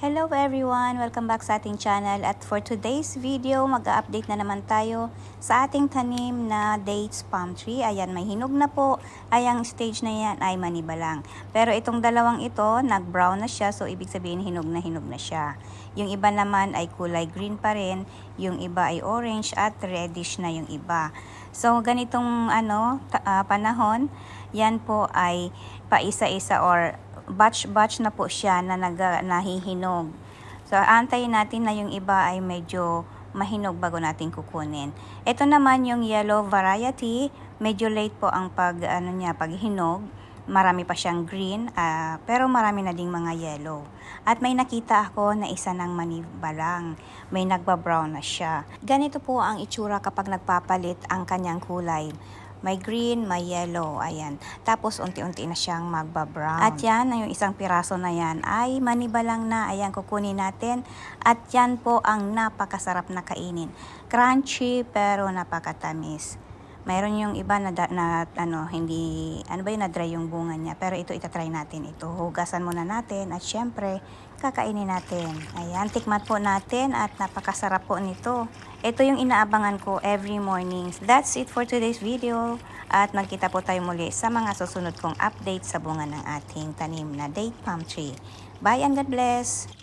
Hello everyone! Welcome back sa ating channel at for today's video, mag-update na naman tayo sa ating tanim na dates palm tree. Ayan, may hinog na po. Ayang stage na yan ay maniba lang. Pero itong dalawang ito, nag-brown na siya, so ibig sabihin hinog na siya. Yung iba naman ay kulay green pa rin, yung iba ay orange at reddish na yung iba. So ganitong panahon, yan po ay paisa-isa or batch na po siya na nahihinog. So, antayin natin na yung iba ay medyo mahinog bago natin kukunin. Ito naman yung yellow variety, medyo late po ang paghinog. Marami pa siyang green, pero marami na ding mga yellow. At may nakita ako na isa ng maniba lang. May nagba-brown na siya. Ganito po ang itsura kapag nagpapalit ang kanyang kulay. May green, may yellow, ayan. Tapos unti-unti na siyang magba-brown. At yan, yung isang piraso na yan ay maniba lang na. Ayan, kukunin natin. At yan po ang napakasarap na kainin. Crunchy pero napakatamis. Mayroon yung iba na na-dry yung bunga niya. Pero ito, itatry natin. Ito, hugasan muna natin at syempre, kakainin natin. Ayan, tikman po natin at napakasarap po nito. Ito yung inaabangan ko every morning. That's it for today's video. At magkita po tayo muli sa mga susunod kong update sa bunga ng ating tanim na date palm tree. Bye and God bless!